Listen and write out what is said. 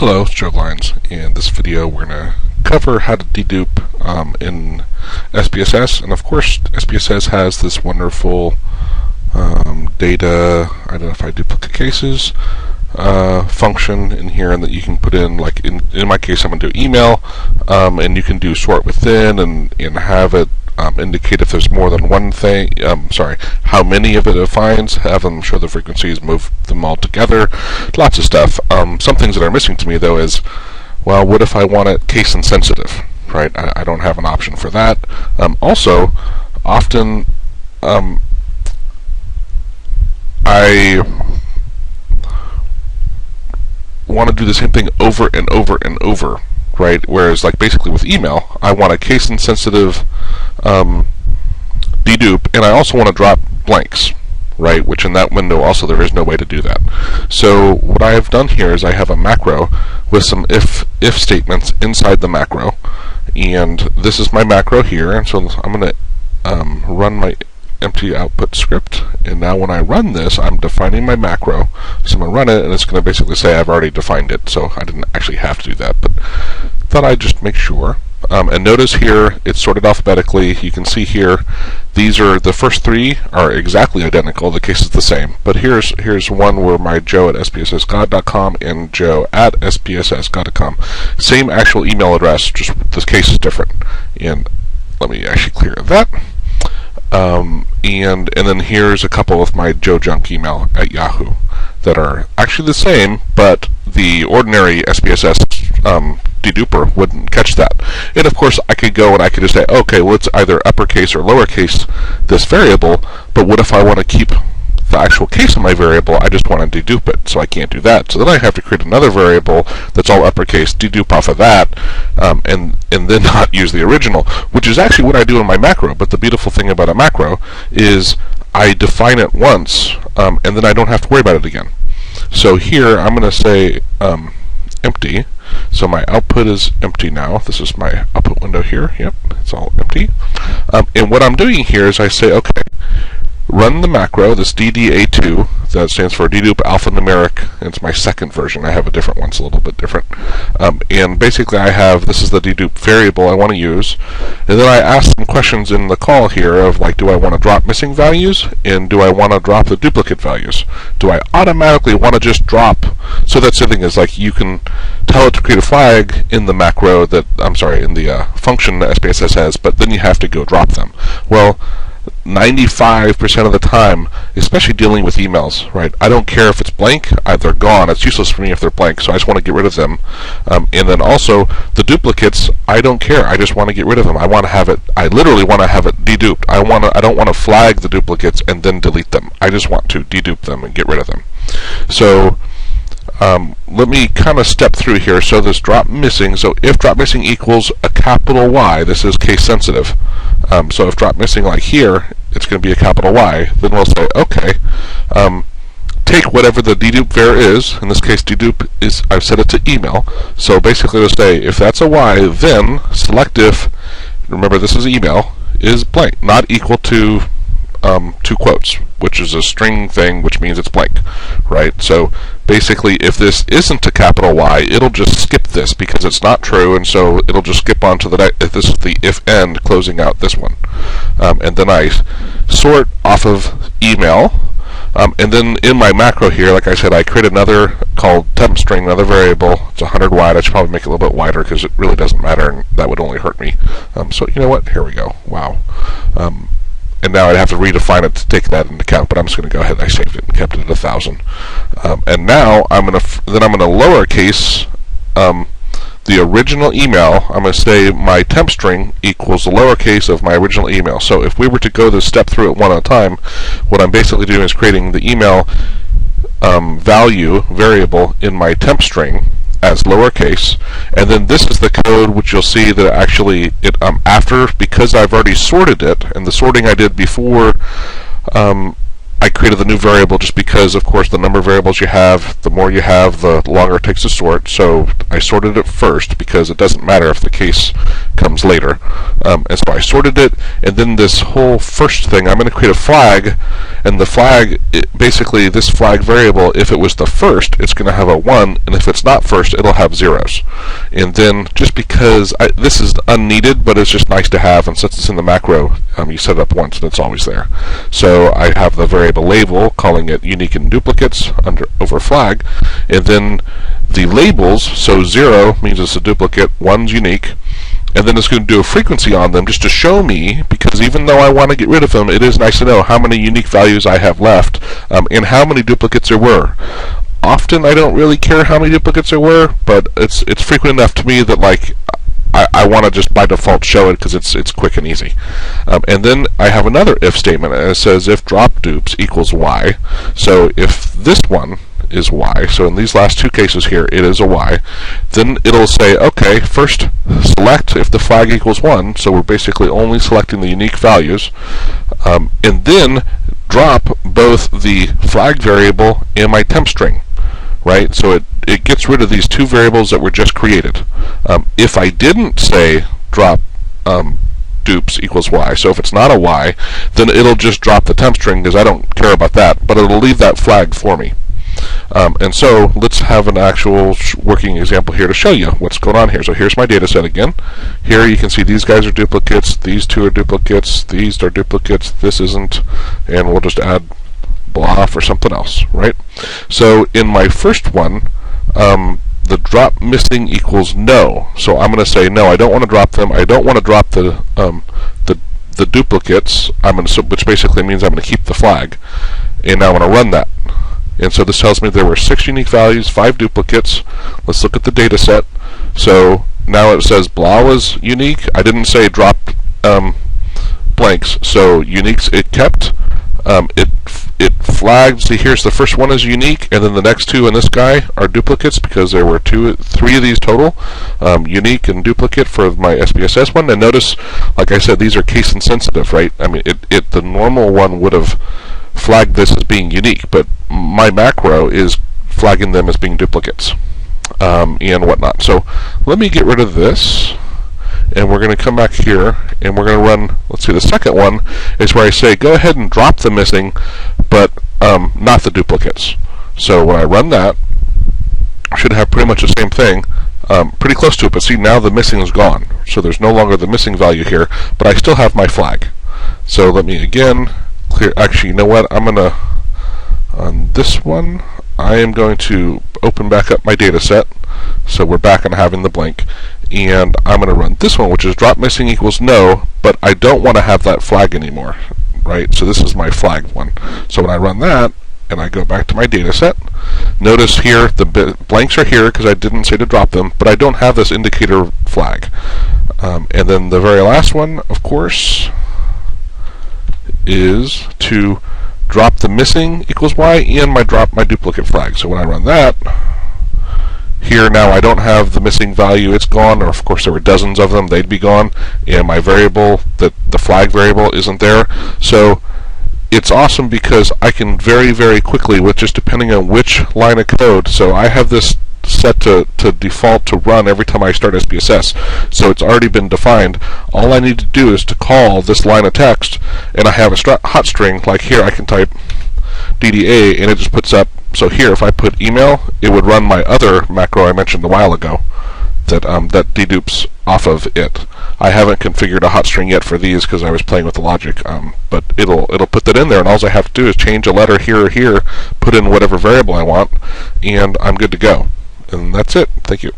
Hello, it's Joe Lines. In this video we're going to cover how to dedupe in SPSS, and of course SPSS has this wonderful data identify duplicate cases function in here, and that you can put in, like in my case I'm going to do email, and you can do sort within and have it indicate if there's more than one thing, how many of it finds, have them show the frequencies, move them all together, lots of stuff. Some things that are missing to me though is, well, what if I want it case insensitive, right? I don't have an option for that. Also, often I want to do the same thing over and over and over, right? Whereas, like, basically with email, I want a case insensitive dedupe, and I also want to drop blanks, right? Which in that window also there is no way to do that. So what I have done here is I have a macro with some if statements inside the macro, and this is my macro here, and so I'm going to run my empty output script, and now when I run this I'm defining my macro, so I'm going to run it and it's going to basically say I've already defined it, so I didn't actually have to do that, but thought I'd just make sure. And notice here it's sorted alphabetically. You can see here these are the first three are exactly identical, the case is the same, but here's one where my Joe at SPSSGod.com and Joe at SPSSGod.com, same actual email address, just the case is different. And let me actually clear that. And then here's a couple of my Joe Junk email at Yahoo that are actually the same, but the ordinary SPSS deduper wouldn't catch that. And of course I could go and I could just say, okay, well, it's either uppercase or lowercase this variable, but what if I want to keep the actual case of my variable? I just want to dedupe it, so I can't do that. So then I have to create another variable that's all uppercase, dedupe off of that, and then not use the original, which is actually what I do in my macro. But the beautiful thing about a macro is I define it once, and then I don't have to worry about it again. So here I'm going to say empty. So my output is empty now. This is my output window here. Yep, it's all empty. And what I'm doing here is I say, okay, run the macro, this DDA2, that stands for dedupe alphanumeric. It's my second version. I have a different one, it's a little bit different. And basically I have, this is the dedupe variable I want to use, and then I ask some questions in the call here of, like, do I want to drop missing values, and do I want to drop the duplicate values? Do I automatically want to just drop? So that's the thing, is like you can tell it to create a flag in the macro that, in the function that SPSS has, but then you have to go drop them. Well, 95% of the time, especially dealing with emails, right? I don't care if it's blank, they're gone. It's useless for me if they're blank, so I just want to get rid of them. And then also the duplicates, I don't care. I just want to get rid of them. I want to have it. I literally want to have it deduped. I don't want to flag the duplicates and then delete them. I just want to dedupe them and get rid of them. So let me kind of step through here. So this drop missing, so if drop missing equals a capital Y, this is case sensitive. So if drop missing, like here, it's going to be a capital Y, then we'll say, okay, take whatever the dedupe var is. In this case, dedupe is, I've set it to email. So basically we'll say, if that's a Y, then select if, remember this is email, is blank, not equal to two quotes, which is a string thing, which means it's blank, right? So basically, if this isn't a capital Y, it'll just skip this because it's not true, and so it'll just skip on to the next. If this is the if end closing out this one, and then I sort off of email, and then in my macro here, like I said, I create another called temp string, another variable. It's 100 wide. I should probably make it a little bit wider because it really doesn't matter, and that would only hurt me. So you know what? Here we go. Wow. And now I'd have to redefine it to take that into account, but I'm just going to go ahead and I saved it and kept it at 1,000. And now I'm going to lowercase the original email. I'm going to say my temp string equals the lowercase of my original email. So if we were to go this step through it one at a time, what I'm basically doing is creating the email value variable in my temp string as lowercase, and then this is the code which you'll see that actually after, because I've already sorted it, and the sorting I did before I created the new variable just because, of course, the number of variables you have, the more you have, the longer it takes to sort. So I sorted it first because it doesn't matter if the case comes later. And so I sorted it, and then this whole first thing, I'm going to create a flag, and the flag, basically this flag variable, if it was the first, it's going to have a 1, and if it's not first, it'll have zeros. And then, just because this is unneeded, but it's just nice to have, and since it's in the macro, you set it up once and it's always there. So I have the variable label, calling it unique and duplicates over flag, and then the labels, so 0 means it's a duplicate, 1's unique, and then it's going to do a frequency on them just to show me, because even though I want to get rid of them, it is nice to know how many unique values I have left, and how many duplicates there were. Often I don't really care how many duplicates there were, but it's frequent enough to me that, like, I want to just by default show it because it's quick and easy. And then I have another if statement, and it says if drop dupes equals y. So if this one is y, so in these last two cases here it is a y, then it'll say, okay, first select if the flag equals 1, so we're basically only selecting the unique values, and then drop both the flag variable and my temp string. Right, so it gets rid of these two variables that were just created. If I didn't say drop dupes equals y, so if it's not a y, then it'll just drop the temp string because I don't care about that, but it'll leave that flag for me. And so let's have an actual working example here to show you what's going on here. So here's my data set again. Here you can see these guys are duplicates, these two are duplicates, these are duplicates, this isn't, and we'll just add blah for something else, right? So in my first one, the drop missing equals no. So I'm going to say no, I don't want to drop them. I don't want to drop the duplicates. Which basically means I'm going to keep the flag. And now I'm going to run that. And so this tells me there were 6 unique values, 5 duplicates. Let's look at the data set. So now it says blah was unique. I didn't say drop blanks. So uniques it kept. It flagged. See, here's the first one is unique, and then the next two and this guy are duplicates because there were 3 of these total, unique and duplicate for my SPSS one. And notice, like I said, these are case insensitive, right? I mean, the normal one would have flagged this as being unique, but my macro is flagging them as being duplicates, and whatnot. So let me get rid of this. And we're going to come back here, and we're going to run, let's see, the second one is where I say, go ahead and drop the missing, but not the duplicates. So when I run that, I should have pretty much the same thing, pretty close to it, but see, now the missing is gone. So there's no longer the missing value here, but I still have my flag. So let me again clear, actually, you know what, I'm going to, on this one, I am going to open back up my data set. So we're back on having the blank, and I'm going to run this one, which is drop missing equals no, but I don't want to have that flag anymore, right? So this is my flagged one. So when I run that, and I go back to my data set, notice here the blanks are here because I didn't say to drop them, but I don't have this indicator flag. And then the very last one, of course, is to drop the missing equals y and drop my duplicate flag. So when I run that, here now I don't have the missing value, it's gone, or of course there were dozens of them, they'd be gone, and my variable, the flag variable, isn't there. So it's awesome because I can very, very quickly, with just depending on which line of code, so I have this set to default to run every time I start SPSS, so it's already been defined. All I need to do is to call this line of text, and I have a hot string, like here I can type DDA, and it just puts up. So here, if I put email, it would run my other macro I mentioned a while ago that dedupes off of it. I haven't configured a hot string yet for these because I was playing with the logic, but it'll put that in there, and all I have to do is change a letter here or here, put in whatever variable I want, and I'm good to go. And that's it. Thank you.